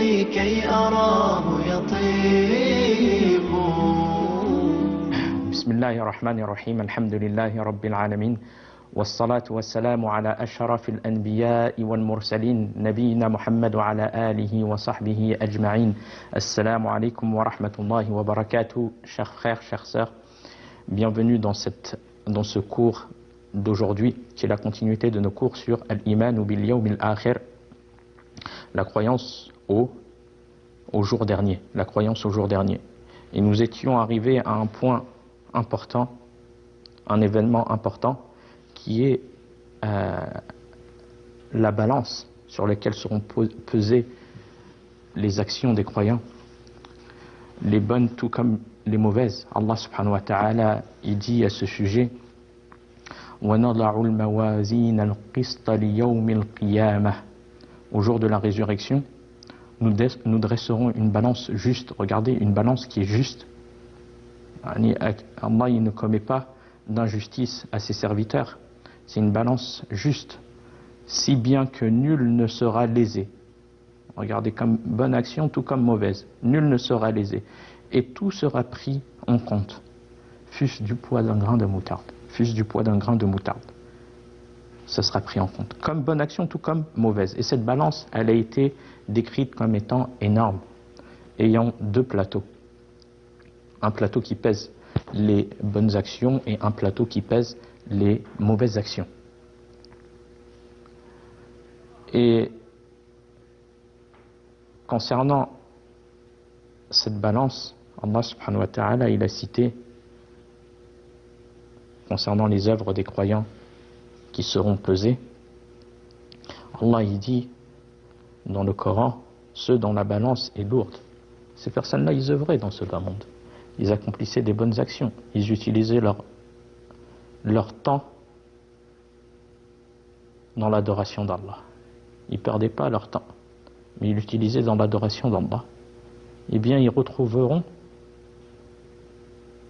طريقي كي أراه يطيق. بسم الله الرحمن الرحيم. الحمد لله رب العالمين، والصلاة والسلام على أشرف الأنبياء والمرسلين نبينا محمد وعلى آله وصحبه أجمعين. Assalamu alaikum wa rahmatullahi wa barakatuh. Chers frères, chères sœurs, bienvenue dans ce cours d'aujourd'hui qui est la continuité de nos cours sur Al-Iman bil Yawm al-Akhir, la croyance au jour dernier, la croyance au jour dernier. Et nous étions arrivés à un point important, un événement important, qui est la balance sur laquelle seront pesées les actions des croyants, les bonnes tout comme les mauvaises. Allah subhanahu wa ta'ala, il dit à ce sujet: وَنَضَعُ الْمَوَازِينَ الْقِسْطَ لِيَوْمِ الْقِيَامَةِ. Au jour de la résurrection, nous dresserons une balance juste. Regardez, une balance qui est juste. Allah, il ne commet pas d'injustice à ses serviteurs. C'est une balance juste, si bien que nul ne sera lésé. Regardez, comme bonne action tout comme mauvaise, nul ne sera lésé. Et tout sera pris en compte, fût-ce du poids d'un grain de moutarde. Fût-ce du poids d'un grain de moutarde. Ça sera pris en compte, comme bonne action tout comme mauvaise. Et cette balance, elle a été décrite comme étant énorme, ayant deux plateaux. Un plateau qui pèse les bonnes actions et un plateau qui pèse les mauvaises actions. Et concernant cette balance, Allah subhanahu wa ta'ala, il a cité, concernant les œuvres des croyants qui seront pesées, Allah il dit dans le Coran: ceux dont la balance est lourde. Ces personnes-là, ils œuvraient dans ce bas monde. Ils accomplissaient des bonnes actions. Ils utilisaient leur temps dans l'adoration d'Allah. Ils ne perdaient pas leur temps, mais ils l'utilisaient dans l'adoration d'Allah. Eh bien, ils retrouveront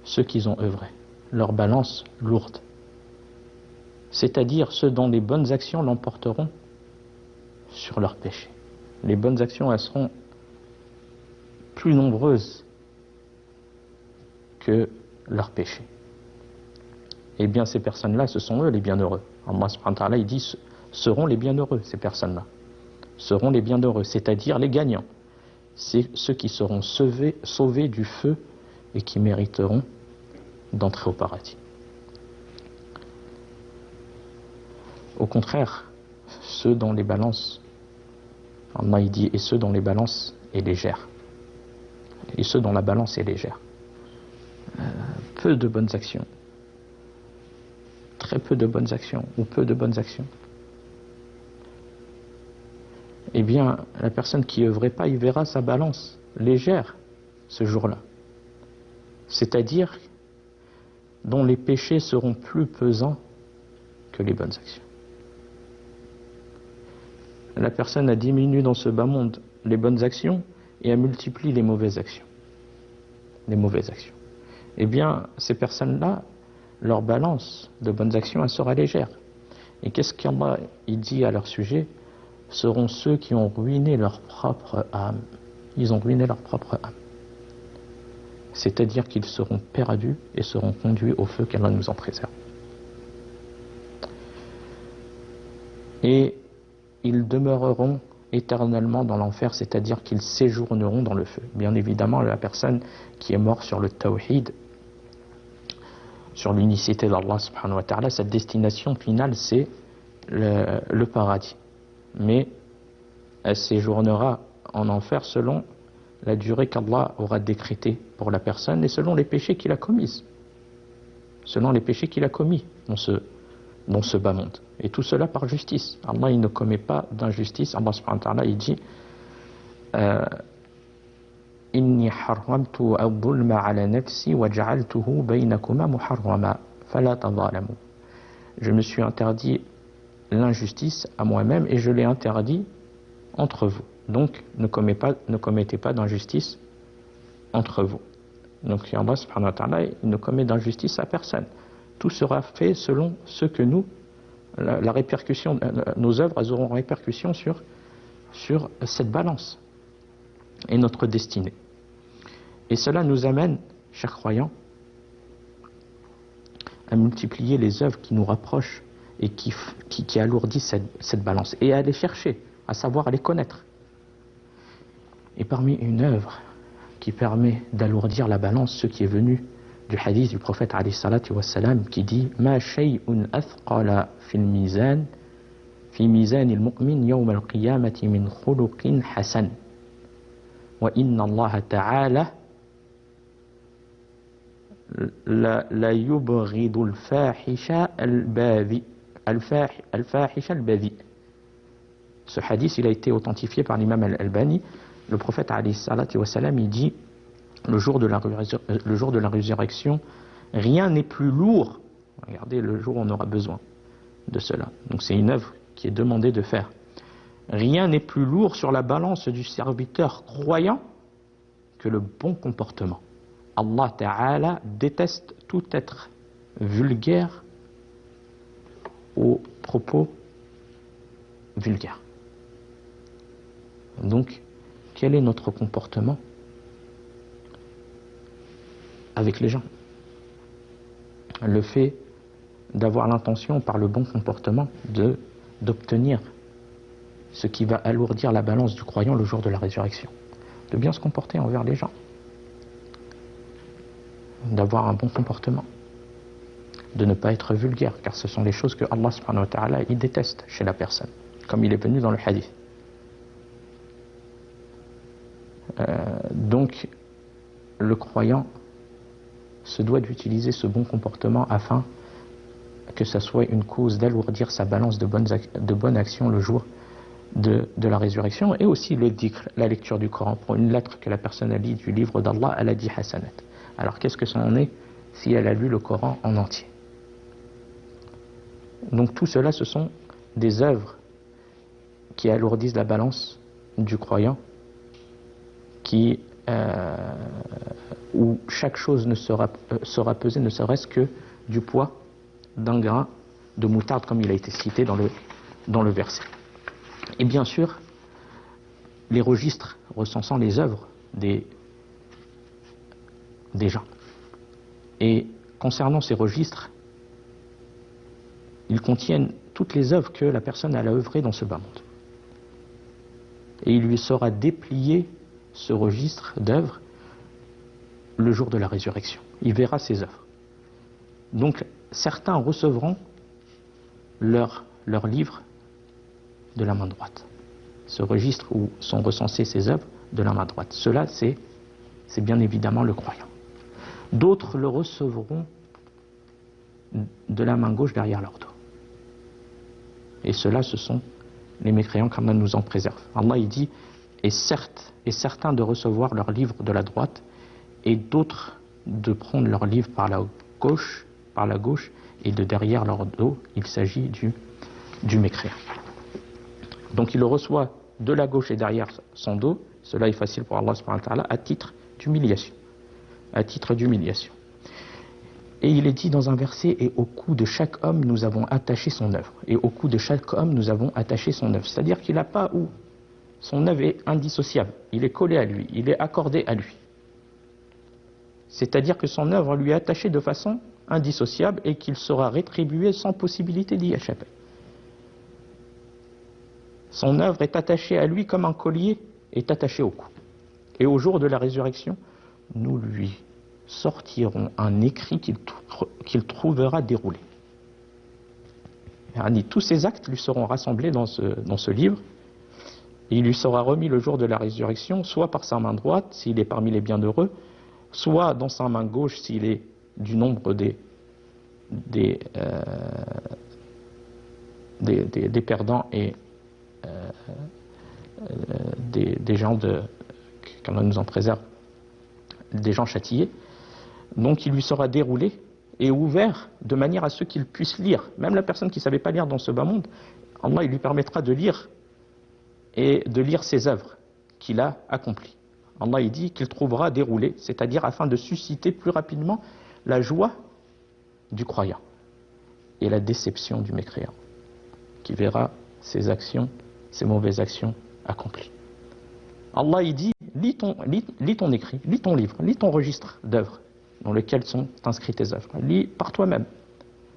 ceux qu'ils ont œuvré, leur balance lourde. C'est-à-dire ceux dont les bonnes actions l'emporteront sur leurs péchés. Les bonnes actions, elles seront plus nombreuses que leurs péchés. Eh bien, ces personnes-là, ce sont eux les bienheureux. Allah subhanahu wa ta'ala, il dit: seront les bienheureux, ces personnes-là. Seront les bienheureux, c'est-à-dire les gagnants. C'est ceux qui seront sauvés du feu et qui mériteront d'entrer au paradis. Au contraire, ceux dont les balances, Allah il dit, et ceux dont les balances est légère. Et ceux dont la balance est légère. Peu de bonnes actions. Très peu de bonnes actions, ou peu de bonnes actions. Eh bien, la personne qui œuvrait pas, il verra sa balance légère ce jour-là. C'est-à-dire dont les péchés seront plus pesants que les bonnes actions. La personne a diminué dans ce bas monde les bonnes actions et a multiplié les mauvaises actions. Les mauvaises actions. Eh bien, ces personnes-là, leur balance de bonnes actions, elle sera légère. Et qu'est-ce qu'Allah il dit à leur sujet? Seront ceux qui ont ruiné leur propre âme. Ils ont ruiné leur propre âme. C'est-à-dire qu'ils seront perdus et seront conduits au feu, qu'Allah nous en préserve. Et ils demeureront éternellement dans l'enfer, c'est-à-dire qu'ils séjourneront dans le feu. Bien évidemment, la personne qui est morte sur le tawhid, sur l'unicité d'Allah subhanahu wa ta'ala, sa destination finale, c'est le paradis. Mais elle séjournera en enfer selon la durée qu'Allah aura décrétée pour la personne et selon les péchés qu'il a commis. Selon les péchés qu'il a commis dans ce bas monde. Et tout cela par justice. Allah, il ne commet pas d'injustice. Allah subhanahu wa ta'ala, il dit: Inni harramtu al-dhulma ala nafsi wa ja'altuhu baynakuma muharrama fala tadhalamu. Je me suis interdit l'injustice à moi-même et je l'ai interdit entre vous. Donc, ne commettez pas d'injustice entre vous. Donc, Allah subhanahu wa ta'ala, il ne commet d'injustice à personne. Tout sera fait selon ce que nous, la répercussion, nos œuvres, elles auront répercussion sur cette balance. et notre destinée. Et cela nous amène, chers croyants, à multiplier les œuvres qui nous rapprochent et qui alourdissent cette balance, et à les chercher, à savoir les connaître. Et parmi une œuvre qui permet d'alourdir la balance, ce qui est venu du hadith du prophète alayhi salatu wassalam, qui dit Ma shay'un athqala fil mizan fi mizan al-mu'min yawm al-qiyamati min khuluqin hasan wa inna Allah ta'ala la yubghidu al-fahisha al-badhi al-fahisha al-badhi. Ce hadith, il a été authentifié par l'imam al-Albani. Le prophète alayhi salatu wassalam, il dit le jour de la résurrection, rien n'est plus lourd. Regardez le jour où on aura besoin de cela. Donc c'est une œuvre qui est demandée de faire. Rien n'est plus lourd sur la balance du serviteur croyant que le bon comportement. Allah Ta'ala déteste tout être vulgaire aux propos vulgaires. Donc, quel est notre comportement avec les gens? Le fait d'avoir l'intention, par le bon comportement, d'obtenir ce qui va alourdir la balance du croyant le jour de la résurrection. De bien se comporter envers les gens. D'avoir un bon comportement. De ne pas être vulgaire, car ce sont les choses que Allah subhanahu wa ta'ala il déteste chez la personne, comme il est venu dans le hadith. Donc, le croyant se doit d'utiliser ce bon comportement afin que ça soit une cause d'alourdir sa balance de bonnes actions le jour de la résurrection, et aussi le dhikr, la lecture du Coran. Pour une lettre que la personne a lit du livre d'Allah, elle a dit hasanat. Alors qu'est-ce que ça en est si elle a lu le Coran en entier? Donc tout cela, ce sont des œuvres qui alourdissent la balance du croyant, où chaque chose ne sera pesée ne serait-ce que du poids d'un grain de moutarde, comme il a été cité dans le verset. Et bien sûr, les registres recensant les œuvres des gens. Et concernant ces registres, ils contiennent toutes les œuvres que la personne a œuvrées dans ce bas monde. Et il lui sera déplié ce registre d'œuvres le jour de la résurrection. Il verra ses œuvres. Donc certains recevront leur livre de la main droite. Ce registre où sont recensées ces œuvres de la main droite. Cela, c'est bien évidemment le croyant. D'autres le recevront de la main gauche derrière leur dos. Et cela, ce sont les mécréants, qu'Allah nous en préserve. Allah, il dit, et certains de recevoir leur livre de la droite, et d'autres de prendre leur livre par la gauche, et de derrière leur dos. Il s'agit du mécréant. Donc il le reçoit de la gauche et derrière son dos. Cela est facile pour Allah subhanahu wa ta'ala à titre d'humiliation. Et il est dit dans un verset, et au cou de chaque homme nous avons attaché son œuvre. Et au cou de chaque homme nous avons attaché son œuvre. C'est-à-dire qu'il n'a pas où son œuvre est indissociable. Il est collé à lui, il est accordé à lui. C'est-à-dire que son œuvre lui est attachée de façon indissociable et qu'il sera rétribué sans possibilité d'y échapper. Son œuvre est attachée à lui comme un collier est attaché au cou. Et au jour de la résurrection, nous lui sortirons un écrit qu'il trouvera déroulé. Tous ces actes lui seront rassemblés dans ce livre, et il lui sera remis le jour de la résurrection, soit par sa main droite, s'il est parmi les bienheureux, soit dans sa main gauche, s'il est du nombre des perdants et des gens qu'Allah nous en préserve, des gens châtiés. Donc il lui sera déroulé et ouvert de manière à ce qu'il puisse lire. Même la personne qui ne savait pas lire dans ce bas monde, Allah il lui permettra de lire et de lire ses œuvres qu'il a accomplies. Allah il dit qu'il trouvera déroulé, c'est-à-dire afin de susciter plus rapidement la joie du croyant et la déception du mécréant, qui verra ses actions, ses mauvaises actions accomplies. Allah il dit lis ton écrit, lis ton livre, lis ton registre d'œuvres dans lequel sont inscrites tes œuvres. Lis par toi-même.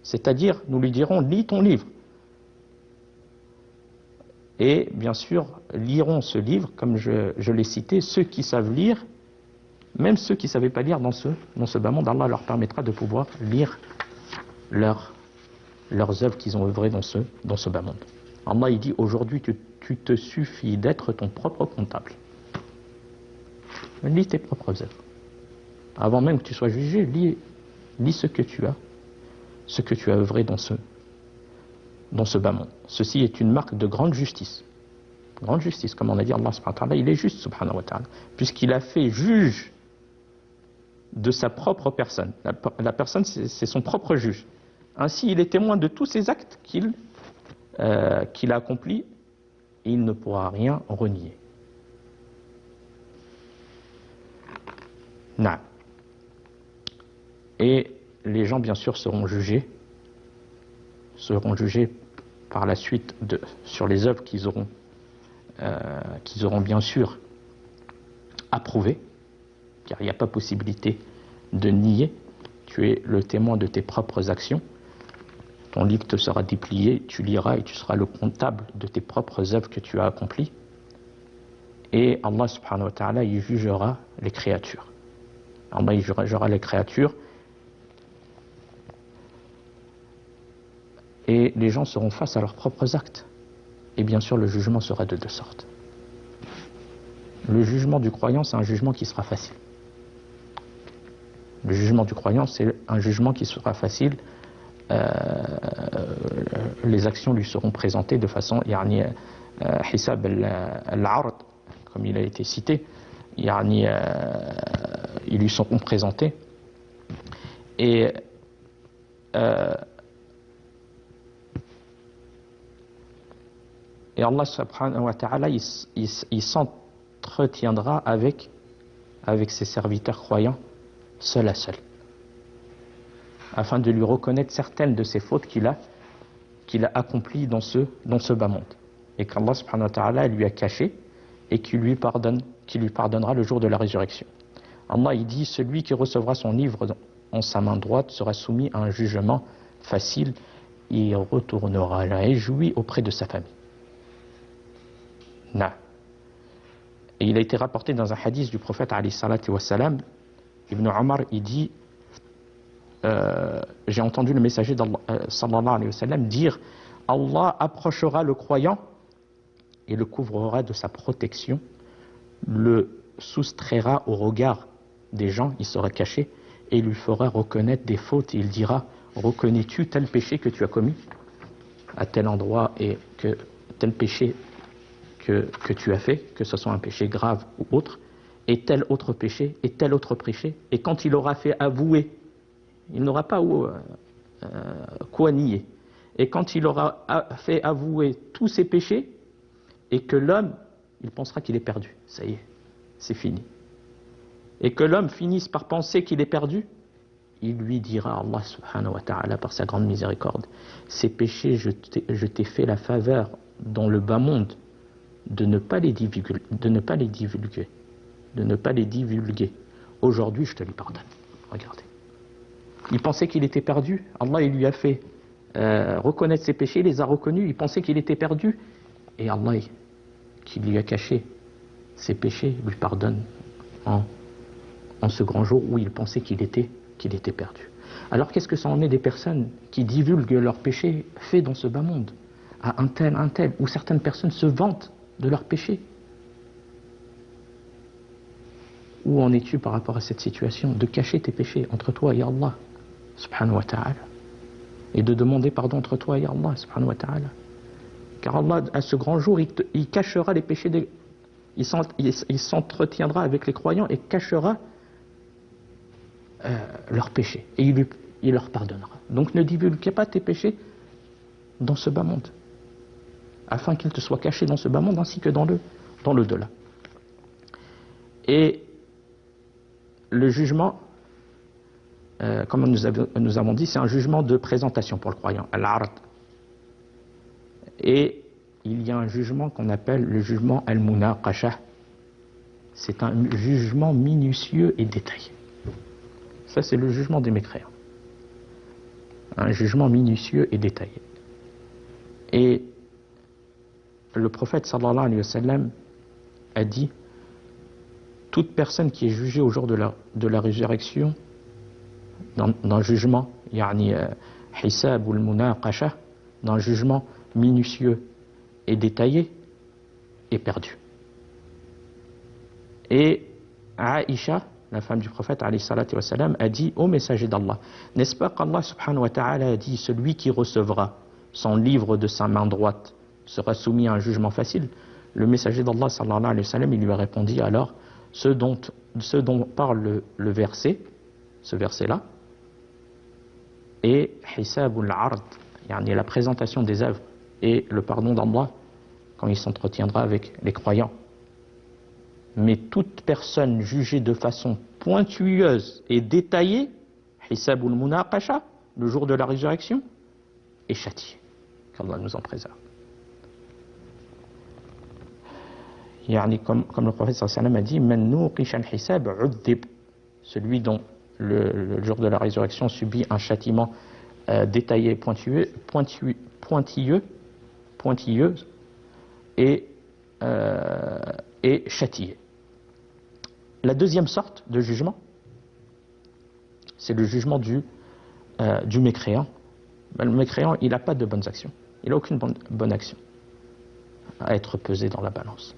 C'est-à-dire, nous lui dirons, lis ton livre. Et bien sûr, liront ce livre, comme je l'ai cité, ceux qui savent lire, même ceux qui ne savaient pas lire dans ce bas monde, Allah leur permettra de pouvoir lire leurs œuvres qu'ils ont œuvrées dans ce bas monde. Allah il dit, aujourd'hui tu te suffit d'être ton propre comptable. Lis tes propres œuvres. Avant même que tu sois jugé, lis ce que tu as œuvré dans ce bas monde. Ceci est une marque de grande justice. Grande justice, comme on a dit, Allah subhanahu wa ta'ala, il est juste subhanahu wa ta'ala, puisqu'il a fait juge de sa propre personne. La personne, c'est son propre juge. Ainsi, il est témoin de tous ses actes qu'il a accomplis et il ne pourra rien renier. Non. Et les gens, bien sûr, seront jugés par la suite sur les œuvres qu'ils auront bien sûr approuvées, car il n'y a pas possibilité de nier. Tu es le témoin de tes propres actions. Ton livre te sera déplié, tu liras et tu seras le comptable de tes propres œuvres que tu as accomplies. Et Allah subhanahu wa ta'ala, il jugera les créatures. Allah, il jugera les créatures. Et les gens seront face à leurs propres actes. Et bien sûr, le jugement sera de deux sortes. Le jugement du croyant, c'est un jugement qui sera facile. Le jugement du croyant, c'est un jugement qui sera facile. Les actions lui seront présentées de façon hisab al-ard, comme il a été cité. Ils lui seront présentés. Et Allah subhanahu wa ta'ala, il s'entretiendra avec ses serviteurs croyants, seul à seul, afin de lui reconnaître certaines de ses fautes qu'il a accomplies dans ce bas monde, et qu'Allah subhanahu wa ta'ala lui a caché, et qui lui pardonnera le jour de la résurrection. Allah il dit, celui qui recevra son livre en sa main droite sera soumis à un jugement facile, et il retournera réjoui auprès de sa famille. Non. Et il a été rapporté dans un hadith du prophète alayhi salatu wa salam, Ibn Omar, il dit, j'ai entendu le messager d'Allah sallallahu alayhi wa sallam dire, Allah approchera le croyant et le couvrira de sa protection, le soustraira au regard des gens, il sera caché, et lui fera reconnaître des fautes, et il dira, reconnais-tu tel péché que tu as commis à tel endroit, et que tel péché que tu as fait, que ce soit un péché grave ou autre, et tel autre péché, et tel autre péché, et quand il aura fait avouer, il n'aura pas quoi nier, et quand il aura fait avouer tous ses péchés, et que l'homme, il pensera qu'il est perdu, ça y est, c'est fini, et que l'homme finisse par penser qu'il est perdu, il lui dira, Allah subhanahu wa ta'ala, par sa grande miséricorde, ces péchés, je t'ai fait la faveur dans le bas monde de ne pas les divulguer, aujourd'hui je te les pardonne. Regardez, il pensait qu'il était perdu, Allah il lui a fait reconnaître ses péchés, il les a reconnus, il pensait qu'il était perdu, et Allah qui lui a caché ses péchés lui pardonne en ce grand jour où il pensait qu'il était perdu. Alors qu'est-ce que ça en est des personnes qui divulguent leurs péchés faits dans ce bas monde, à un tel, où certaines personnes se vantent de leurs péchés? Où en es-tu par rapport à cette situation de cacher tes péchés entre toi et Allah subhanahu wa ta'ala, et de demander pardon entre toi et Allah subhanahu wa ta'ala? Car Allah, à ce grand jour, il cachera les péchés, il s'entretiendra avec les croyants et cachera leurs péchés, et il leur pardonnera. Donc ne divulguez pas tes péchés dans ce bas monde, afin qu'ils te soient cachés dans ce bas monde ainsi que dans l'au-delà. Et le jugement, comme nous avons dit, c'est un jugement de présentation pour le croyant, al-ard. Et il y a un jugement qu'on appelle le jugement al-munaqasha, c'est un jugement minutieux et détaillé. Ça, c'est le jugement des mécréants. Un jugement minutieux et détaillé. Et le prophète sallallahu alayhi wa sallam a dit: toute personne qui est jugée au jour de la résurrection, dans le jugement, hisab ou munaqasha, dans le jugement minutieux et détaillé, est perdue. Et Aïcha, la femme du prophète alayhi salatu wa salam, a dit: ô messager d'Allah, n'est-ce pas qu'Allah subhanahu wa ta'ala a dit: celui qui recevra son livre de sa main droite sera soumis à un jugement facile? Le messager d'Allah sallallahu alayhi wa sallam, il lui a répondu: alors ce dont parle le verset, ce verset-là, est hisabul ard, la présentation des œuvres et le pardon d'Allah quand il s'entretiendra avec les croyants. Mais toute personne jugée de façon pointueuse et détaillée, hisabul munaqasha, le jour de la résurrection, est châtiée. Qu'Allah nous en préserve. Comme le prophète sallallahu alayhi wa sallam a dit: Man nuqisha al-hisab uddib, celui dont le jour de la résurrection subit un châtiment détaillé, pointilleux et châtié. La deuxième sorte de jugement, c'est le jugement du mécréant. Le mécréant, il n'a pas de bonnes actions. Il n'a aucune bonne action à être pesée dans la balance.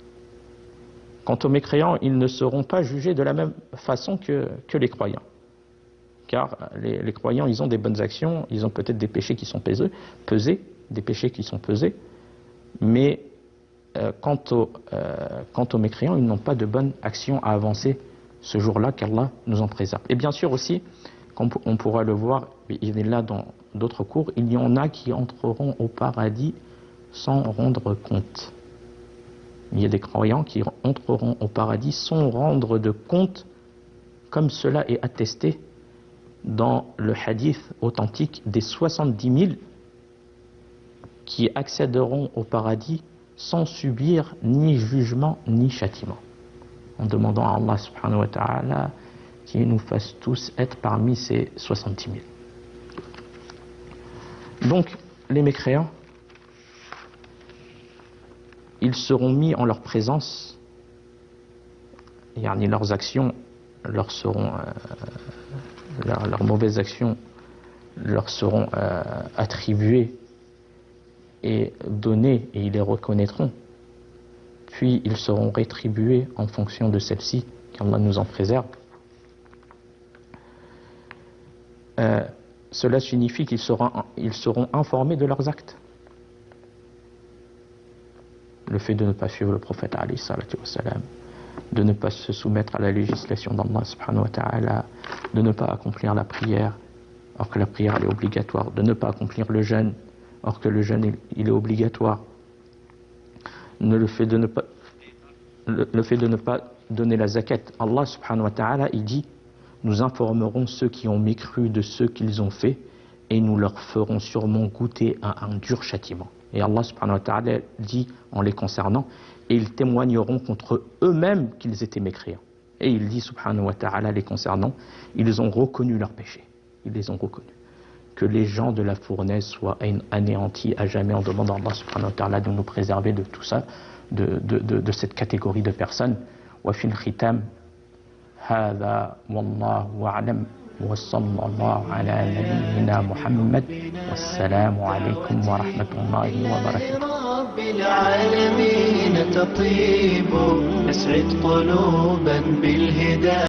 Quant aux mécréants, ils ne seront pas jugés de la même façon que les croyants. Car les croyants, ils ont des bonnes actions, ils ont peut-être des péchés qui sont pesés, mais quant aux mécréants, ils n'ont pas de bonnes actions à avancer ce jour-là, qu'Allah nous en préserve. Et bien sûr aussi, comme on pourra le voir, il est là dans d'autres cours, il y en a qui entreront au paradis sans rendre compte. Il y a des croyants qui entreront au paradis sans rendre de compte, comme cela est attesté dans le hadith authentique des 70 000 qui accéderont au paradis sans subir ni jugement ni châtiment, en demandant à Allah subhanahu wa ta'ala qu'il nous fasse tous être parmi ces 70 000. Donc les mécréants, ils seront mis en leur présence, leurs actions leur seront leurs mauvaises actions leur seront attribuées et données, et ils les reconnaîtront, puis ils seront rétribués en fonction de celles-ci, qu'Allah nous en préserve. Cela signifie qu'ils seront informés de leurs actes. Le fait de ne pas suivre le prophète alayhi salatu wa salam, de ne pas se soumettre à la législation d'Allah subhanahu wa ta'ala, de ne pas accomplir la prière alors que la prière elle est obligatoire, de ne pas accomplir le jeûne alors que le jeûne il est obligatoire, le fait de ne pas donner la zakat. Allah subhanahu wa ta'ala il dit: nous informerons ceux qui ont mécru de ce qu'ils ont fait et nous leur ferons sûrement goûter un dur châtiment. Et Allah subhanahu wa ta'ala dit en les concernant: et ils témoigneront contre eux-mêmes qu'ils étaient mécréants. Et il dit subhanahu wa ta'ala les concernant: ils ont reconnu leurs péchés. Ils les ont reconnus. Que les gens de la fournaise soient anéantis à jamais, en demandant à Allah subhanahu wa ta'ala de nous préserver de tout ça, de cette catégorie de personnes. Wa fil khitam, hadha wallahu a'lam. وصلى الله على نبينا محمد والسلام عليكم ورحمة الله وبركاته. رب العالمين تطيب نسعد قلوبا بالهداية.